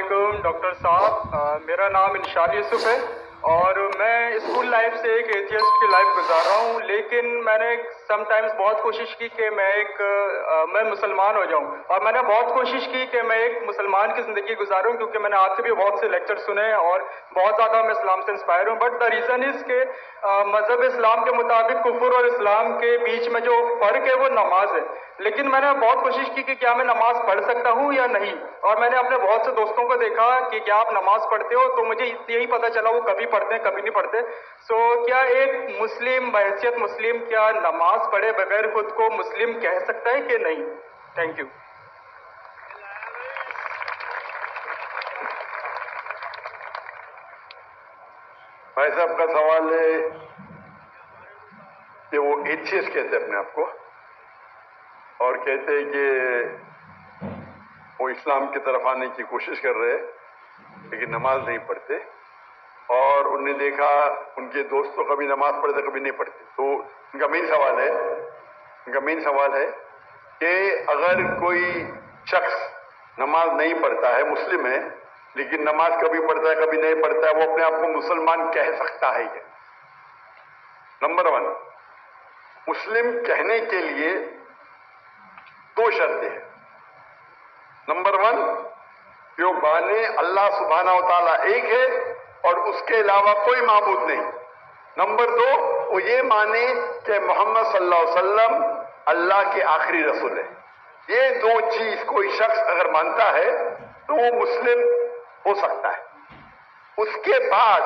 वालेकुम डॉक्टर साहब, मेरा नाम इंशाल यूसुफ है और मैं स्कूल लाइफ से एक एथियस्ट की लाइफ गुजार रहा हूँ, लेकिन मैंने समटाइम्स बहुत कोशिश की कि मैं मुसलमान हो जाऊँ और मैंने बहुत कोशिश की कि मैं एक मुसलमान की ज़िंदगी गुजारूँ, क्योंकि मैंने आपसे भी बहुत से लेक्चर सुने और बहुत ज़्यादा मैं इस्लाम से इंस्पायर हूँ। बट द रीज़न इज़ के मज़हब इस्लाम के मुताबिक कुफ्र और इस्लाम के बीच में जो फ़र्क है वो नमाज है, लेकिन मैंने बहुत कोशिश की कि क्या मैं नमाज पढ़ सकता हूँ या नहीं, और मैंने अपने बहुत से दोस्तों को देखा कि क्या आप नमाज पढ़ते हो, तो मुझे यही पता चला वो कभी पढ़ते हैं कभी नहीं पढ़ते। सो क्या एक मुस्लिम बहैसियत मुस्लिम क्या नमाज पढ़े बगैर खुद को मुस्लिम कह सकता है कि नहीं? Thank you. भाई साहब का सवाल है कि वो एथियस्ट कहते हैं अपने आप को और कहते हैं कि वो इस्लाम की तरफ आने की कोशिश कर रहे हैं लेकिन नमाज नहीं पढ़ते, और उनने देखा उनके दोस्त तो कभी नमाज पढ़ते कभी नहीं पढ़ते। तो उनका मेन सवाल है कि अगर कोई शख्स नमाज नहीं पढ़ता है, मुस्लिम है, लेकिन नमाज कभी पढ़ता है कभी नहीं पढ़ता है, वो अपने आप को मुसलमान कह सकता है क्या? नंबर 1, मुस्लिम कहने के लिए 2 शर्तें हैं। नंबर 1, जो माने अल्लाह सुब्हानहू व तआला एक है और उसके अलावा कोई माबूद नहीं। नंबर 2, वो ये माने कि मोहम्मद सल्लल्लाहु अलैहि वसल्लम अल्लाह के आखिरी रसूल है। ये 2 चीज कोई शख्स अगर मानता है तो वो मुस्लिम हो सकता है। उसके बाद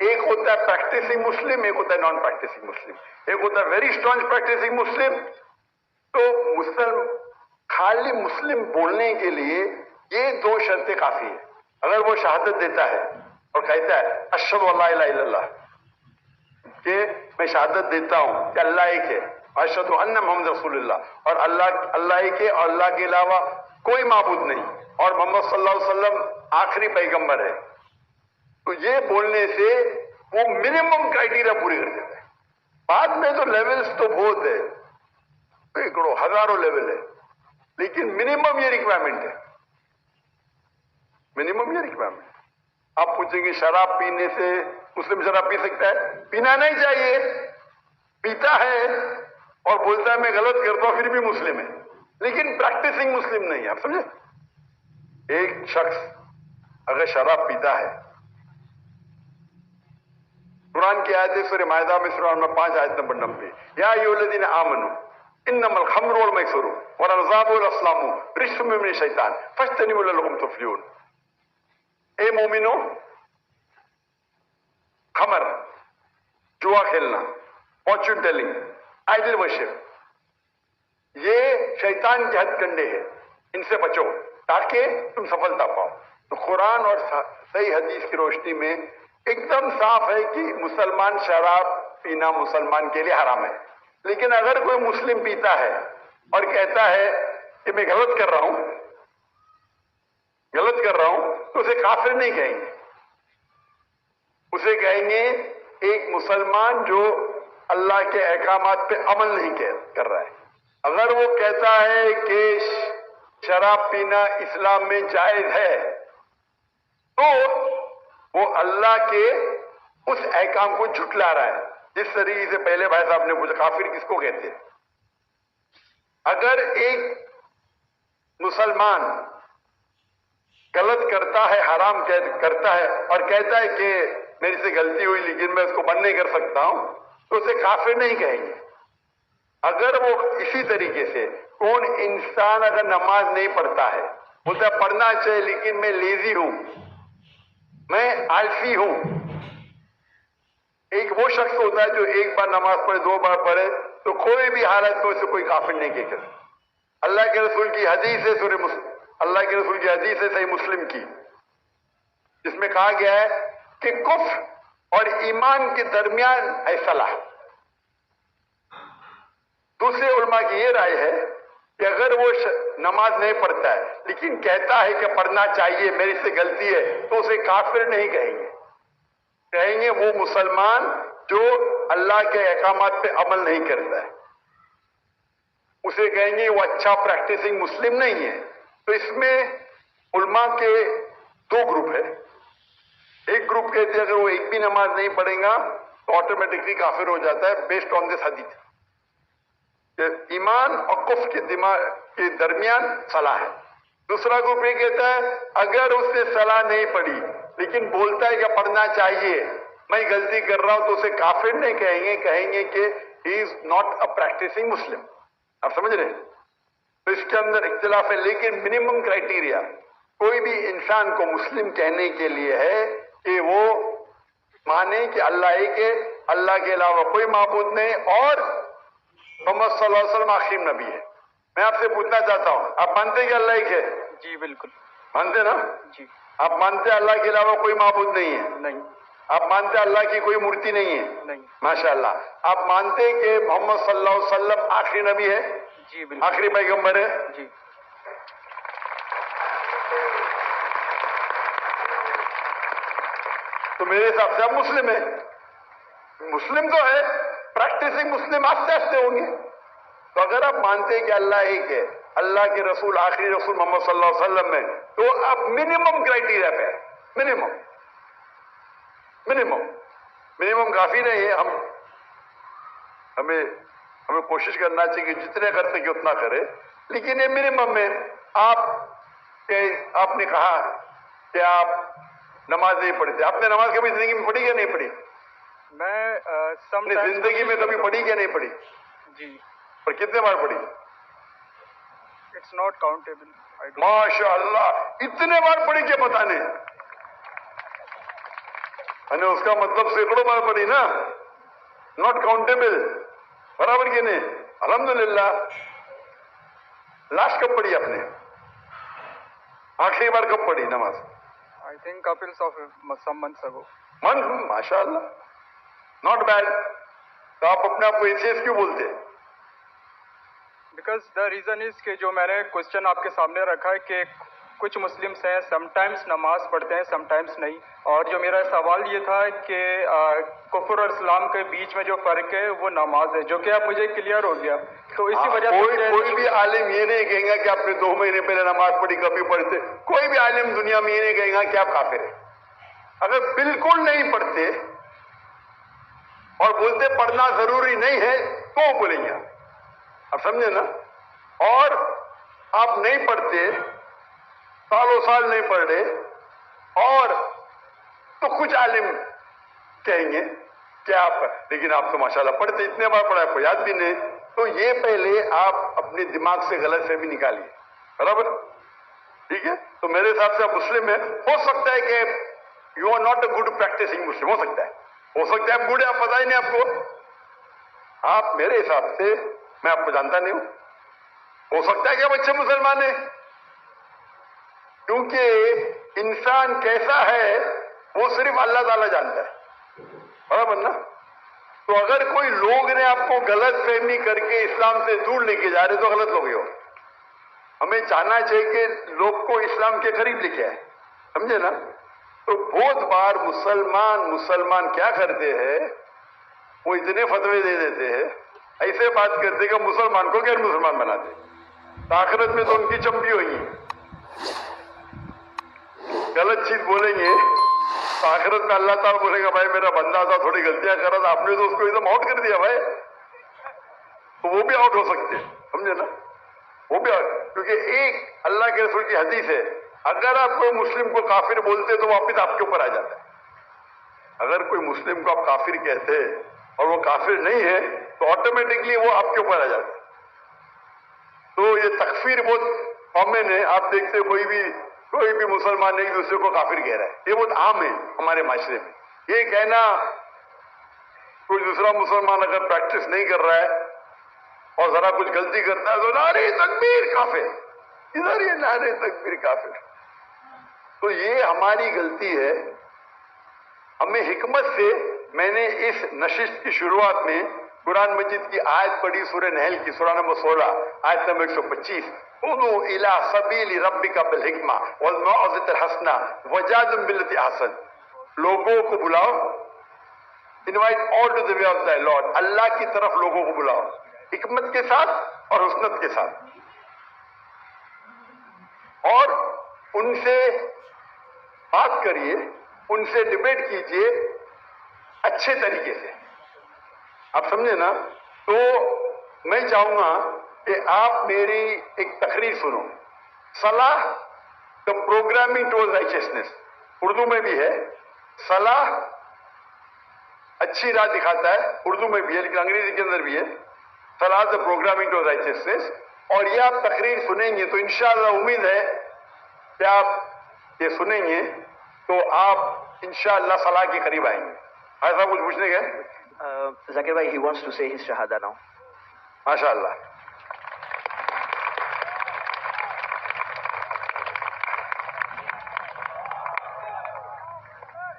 एक होता है प्रैक्टिसिंग मुस्लिम, एक होता है नॉन प्रैक्टिसिंग मुस्लिम, एक होता है वेरी स्ट्रॉन्ग प्रैक्टिसिंग मुस्लिम। तो खाली मुस्लिम बोलने के लिए ये 2 शर्तें काफी है। अगर वो शहादत देता है और कहता है अशहदु अल्ला इलाहा इल्लल्लाह, कि मैं शहादत देता हूं कि अल्लाह एक है, अशहदु अन्ना मुहम्मद रसूलुल्लाह, और अल्लाह एक है और अल्लाह के अलावा कोई माबूद नहीं, और मोहम्मद सल्लल्लाहु अलैहि वसल्लम आखिरी पैगंबर है, तो ये बोलने से वो मिनिमम क्राइटेरिया पूरी कर देता है। बाद में तो लेवल्स तो बहुत है, सैकड़ों हजारों लेवल है, लेकिन मिनिमम ये रिक्वायरमेंट है, मिनिमम ये रिक्वायरमेंट। आप पूछेंगे शराब पीने से मुस्लिम शराब पी सकता है? पीना नहीं चाहिए, पीता है और बोलता है मैं गलत करता हूं फिर भी मुस्लिम है, लेकिन प्रैक्टिसिंग मुस्लिम नहीं है। आप समझे? एक शख्स अगर शराब पीता है, कुरान की आयत है सूरह माइदा में, सूरह नंबर 5 आयत नंबर 90, या अय्युहल्लज़ीना आमनू इन्नमल खम्रु वल मैसरू वल अंसाबु वल अस्लामु रिज्सुम मिन शैतान फज्तनिबू लअल्लकुम तुफ्लिहून। ए मोमिनो, खमर, जुआ खेलना, फॉर्च्यून टेलिंग, आइडल वर्शिप, ये शैतान के हथकंडे हैं, इनसे बचो ताकि तुम सफलता पाओ। तो कुरान और सही हदीस की रोशनी में एकदम साफ है कि मुसलमान शराब पीना मुसलमान के लिए हराम है। लेकिन अगर कोई मुस्लिम पीता है और कहता है कि मैं गलत कर रहा हूं, तो उसे काफिर नहीं कहेंगे, उसे कहेंगे एक मुसलमान जो अल्लाह के अहकामात पे अमल नहीं कर रहा है। अगर वो कहता है कि शराब पीना इस्लाम में जायज है, तो वो अल्लाह के उस अहकाम को झुटला रहा है। जिस तरीके से पहले भाई साहब ने पूछा काफिर किसको कहते हैं? अगर एक मुसलमान गलत करता है, हराम करता है और कहता है कि मेरी से गलती हुई लेकिन मैं उसको बंद नहीं कर सकता हूं, तो उसे काफिर नहीं कहेंगे। अगर वो इसी तरीके से कौन इंसान अगर नमाज नहीं पढ़ता है, बोलता है पढ़ना चाहिए लेकिन मैं लेजी हूं, मैं आलसी हूं, एक वो शख्स होता है जो एक बार नमाज पढ़े 2 बार पढ़े, तो कोई भी हालत में उसे कोई काफिर नहीं कहता। अल्लाह के रसूल की हदीस है सही मुस्लिम की, जिसमें कहा गया है कि कुफ्र और ईमान के दरमियान है सलाह। दूसरे उलमा की ये राय है कि अगर वो नमाज नहीं पढ़ता है लेकिन कहता है कि पढ़ना चाहिए, मेरी से गलती है, तो उसे काफिर नहीं कहेंगे वो मुसलमान जो अल्लाह के अहकामात पे अमल नहीं करता है, उसे कहेंगे वो अच्छा प्रैक्टिसिंग मुस्लिम नहीं है। तो इसमें उलमा के दो ग्रुप है। एक ग्रुप कहते हैं अगर वो एक भी नमाज नहीं पढ़ेगा तो ऑटोमेटिकली काफिर हो जाता है, बेस्ड ऑन दिस हदीस। ईमान और कुफ्र के दिमाग के दरमियान सलाह है। दूसरा ग्रुप ये कहता है अगर उसने सलाह नहीं पढ़ी लेकिन बोलता है कि पढ़ना चाहिए, मैं गलती कर रहा हूं, तो उसे काफिर नहीं कहेंगे, कहेंगे कि he is not a practicing Muslim. आप समझ रहे हैं? तो इसके अंदर इख्तिलाफ है, लेकिन मिनिमम क्राइटेरिया कोई भी इंसान को मुस्लिम कहने के लिए है कि वो माने कि अल्लाह एक है, अल्लाह के अलावा कोई माबूद नहीं, और मोहम्मद सल्लल्लाहु अलैहि वसल्लम आखिरी नबी है। मैं आपसे पूछना चाहता हूं, आप मानते हैं कि अल्लाह एक है? जी बिल्कुल मानते ना? जी। आप मानते हैं अल्लाह के अलावा कोई माबूद नहीं है? नहीं। आप मानते हैं अल्लाह की कोई मूर्ति नहीं है? नहीं। माशाअल्लाह। आप मानते हैं कि मोहम्मद सल्लल्लाहु अलैहि वसल्लम आखिरी नबी है? जी बिल्कुल। आखिरी पैगंबर है? जी। तो मेरे हिसाब से आप मुस्लिम है। मुस्लिम तो है, प्रैक्टिसिंग मुस्लिम आस्ते आस्ते होंगे। तो अगर आप मानते हैं कि अल्लाह एक है, अल्लाह के रसूल आखिरी रसूल मोहम्मद सल्लल्लाहु अलैहि वसल्लम है, तो आप मिनिमम क्राइटेरिया पे है। मिनिमम मिनिमम मिनिमम काफी नहीं है। हमें कोशिश करना चाहिए कि जितने कर सके उतना करे, लेकिन ये मिनिमम में आपने कहा कि आप नमाज नहीं पढ़ते। आपने नमाज कभी जिंदगी में पढ़ी या नहीं पढ़ी? मैं जिंदगी में कभी पढ़ी क्या नहीं पढ़ी? जी। पर कितने बार पढ़ी? It's not countable. माशाअल्लाह, इतने बार पढ़ी क्या बताने? अने उसका मतलब सैकड़ों बार पढ़ी ना, नॉट काउंटेबल, बराबर की नहीं? अल्हम्दुलिल्लाह। लास्ट कब पढ़ी आपने? आखिरी बार कब पढ़ी नमाज? I think couples of some months ago. माशाअल्लाह, नॉट बैड। तो आप अपने आप को एथियस्ट क्यों बोलते हैं? बिकॉज द रीजन इज कि जो मैंने क्वेश्चन आपके सामने रखा है कि कुछ मुस्लिम्स हैं समटाइम्स नमाज पढ़ते हैं समटाइम्स नहीं, और जो मेरा सवाल ये था कि कुफ्र और इस्लाम के बीच में जो फर्क है वो नमाज है, जो कि अब मुझे क्लियर हो गया। तो इसी वजह से कोई भी आलिम ये नहीं कहेगा कि आपने 2 महीने पहले नमाज पढ़ी कभी पढ़ते। कोई भी आलिम दुनिया में ये नहीं कहेगा कि आप काफिर हैं। अगर बिल्कुल नहीं पढ़ते और बोलते पढ़ना जरूरी नहीं है तो बोलेंगे आप समझे ना? और आप नहीं पढ़ते, सालों साल नहीं पढ़ रहे, और तो कुछ आलिम कहेंगे कि आप, लेकिन आप तो माशाल्लाह पढ़ते, इतने बार पढ़ा आपको याद भी नहीं। तो ये पहले आप अपने दिमाग से गलतफहमी निकालिए, बराबर? ठीक है? तो मेरे हिसाब से आप मुस्लिम है। हो सकता है कि you are not a good practicing Muslim, हो सकता है आप गुड है, आप पता ही नहीं आपको। आप मेरे हिसाब से, मैं आपको जानता नहीं हूं, हो सकता है कि आप अच्छे मुसलमान हैं, क्योंकि इंसान कैसा है वो सिर्फ अल्लाह ताला जानता है, बराबर ना? तो अगर कोई लोग ने आपको गलत फहमी करके इस्लाम से दूर लेके जा रहे तो गलत लोग हो। हमें चाहना चाहिए कि लोग को इस्लाम के करीब लेके आए, समझे ना? तो बहुत बार मुसलमान क्या करते हैं, वो इतने फतवे दे देते हैं, ऐसे बात करते कि मुसलमान को गैर मुसलमान बनाते। आखिरत में तो उनकी चंपी होगी, गलत चीज बोलेंगे तो आखिरत में अल्लाह ताला बोलेगा भाई मेरा बंदा था, थोड़ी गलतियां कर रहा था, आपने तो उसको एकदम आउट कर दिया भाई। तो वो भी आउट हो सकते हैं, समझे ना? वो भी आउट, क्योंकि एक अल्लाह के रसूल की हदीस है, अगर आप कोई मुस्लिम को काफिर बोलते तो वापिस आपके ऊपर आ जाता है। अगर कोई मुस्लिम को आप काफिर कहते और वो काफिर नहीं है तो ऑटोमेटिकली वो आपके ऊपर आ जाता है। तो ये तकफीर बहुत कॉमन है। आप देखते कोई भी मुसलमान एक दूसरे को काफिर कह रहा है, ये बहुत आम है हमारे माशरे में। ये कहना कोई दूसरा मुसलमान अगर प्रैक्टिस नहीं कर रहा है और जरा कुछ गलती करता है तो नारे तकबीर काफिर, इधर ये नारे तकबीर काफिर। तो ये हमारी गलती है। हमें हिकमत से, मैंने इस नशिस्त की शुरुआत में कुरान मजीद की आयत पढ़ी, सूरह नहल की सूरह नंबर 16 आयत नंबर 125, उदू इला सबीली रब्बिका बिल हिकमा वल मौइज़तिल हसना वजादिल बिल्लती अहसन। लोगों को बुलाओ, invite all to the way of the Lord, अल्लाह की तरफ लोगों को बुलाओ हिकमत के साथ और हुस्नत के साथ, और उनसे बात करिए, उनसे डिबेट कीजिए अच्छे तरीके से, आप समझे ना। तो मैं चाहूंगा कि आप मेरी एक तकरीर सुनो, सलाह the programming towards righteousness, Urdu में भी है। सलाह अच्छी राह दिखाता है, उर्दू में भी है लेकिन अंग्रेजी के अंदर भी है, सलाह द प्रोग्रामिंग टुवर्ड्स राइचियसनेस। और ये आप तकरीर सुनेंगे तो इंशाअल्लाह उम्मीद है कि आप ये सुनेंगे तो आप इंशाअल्लाह सलाह के करीब आएंगे। ऐसा कुछ पूछने का? Zakir bhai, he wants to say his shahada now. माशाअल्लाह।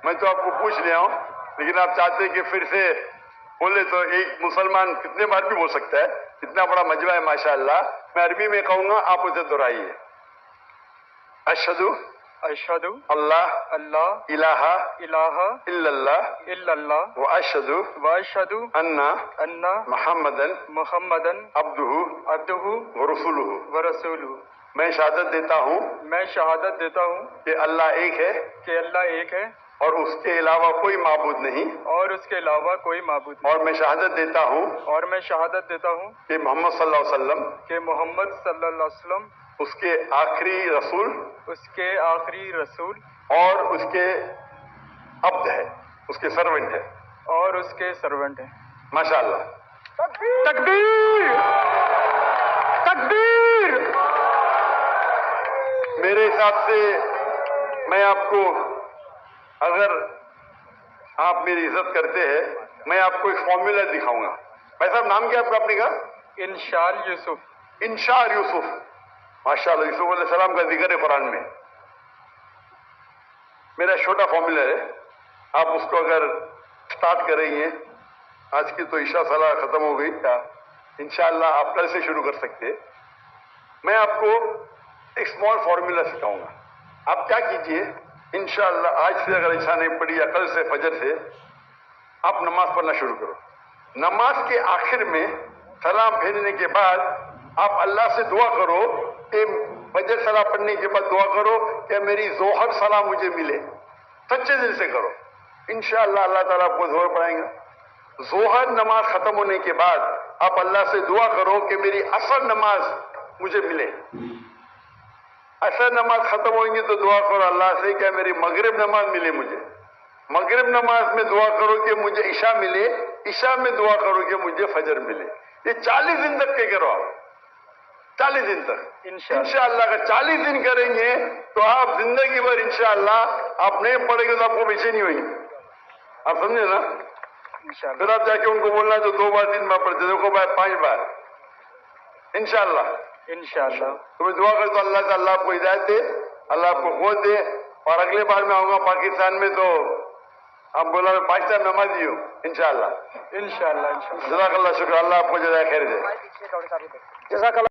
मैं तो आपको पूछ लिया हूं, लेकिन आप चाहते हैं कि फिर से बोले तो एक मुसलमान कितने बार भी बोल सकता है, इतना बड़ा मजमा है माशाअल्लाह। मैं अरबी में कहूंगा, आप उसे दोहराइए। अशहदु अशहदु अल्लाह अल्लाह इलाहा इलाहा इल्लल्लाह इल्लल्लाह व अशहदु व अशहदु अन्ना अन्ना मुहम्मदन मुहम्मदन अब्दुहु अब्दुहु व रसूलुहु। व रसूलुहु। मैं शहादत देता हूं मैं शहादत देता हूँ कि अल्लाह एक है कि अल्लाह एक है और उसके अलावा कोई माबूद नहीं, और उसके अलावा कोई माबूद नहीं। और मैं शहादत देता हूं और मैं शहादत देता हूँ कि मोहम्मद सल्लल्लाहु अलैहि वसल्लम कि मोहम्मद सल्लल्लाहु अलैहि वसल्लम उसके आखिरी रसूल उसके आखिरी रसूल और उसके अब्द है, उसके सर्वेंट है। और उसके सर्वेंट हैं। माशाअल्लाह। तकबीर तकबीर। मेरे हिसाब से मैं आपको, अगर आप मेरी इज्जत करते हैं, मैं आपको एक फॉर्मूला दिखाऊंगा। भाई साहब, नाम क्या आपका? अपने का? इंशाल यूसुफ। इंशार यूसुफ। माशाअल्लाह, यूसुफ अलैहिस्सलाम का जिक्र है कुरान में। मेरा छोटा फॉर्मूला है, आप उसको अगर स्टार्ट करेंगे, आज की तो ईशा सलाह खत्म हो गई क्या, इंशाअल्लाह आप कल से शुरू कर सकते हैं। मैं आपको एक स्मॉल फॉर्मूला सिखाऊंगा। आप क्या कीजिए, इंशाअल्लाह आज से अगर इच्छा नहीं पड़ी या कल से फजर से आप नमाज पढ़ना शुरू करो। नमाज के आखिर में सलाम फेरने के बाद आप अल्लाह से दुआ करो कि फजर सलाह पढ़ने के बाद दुआ करो कि मेरी जोहर सलाह मुझे मिले। सच्चे दिल से करो, इंशाअल्लाह अल्लाह ताला आपको जोहर पढ़ाएंगा। जोहर नमाज खत्म होने के बाद आप अल्लाह से दुआ करो कि मेरी असर नमाज मुझे मिले। असर नमाज खत्म होंगी तो दुआ करो अल्लाह से क्या मेरी मगरिब नमाज मिले मुझे। मगरिब नमाज में दुआ करो कि मुझे इशा मिले। इशा में दुआ करो कि मुझे फजर मिले। ये 40 दिन तक के करो आप, 40 दिन तक इंशाअल्लाह। अगर 40 दिन करेंगे तो आप जिंदगी भर इंशाअल्लाह, आप नहीं पढ़ेंगे तो आपको बेचैनी होगी। आप समझे ना? फिर आप जाके उनको बोलना जो 2 बार 3 बार पढ़ते, देखो भाई 5 बार इंशाअल्लाह। इंशाअल्लाह तुम्हें दुआ कर तो अल्लाह से अल्लाह आपको हिदायत दे, अल्लाह आपको क़ुव्वत दे। और अगले बार मैं आऊंगा पाकिस्तान में तो आप बोला मैं 5 टाइम नमाजी हूँ इंशाअल्लाह। इंशाअल्लाह। जज़ाकल्लाह, शुक्र। अल्लाह आपको जज़ाए खैर दे। जज़ाकल्लाह।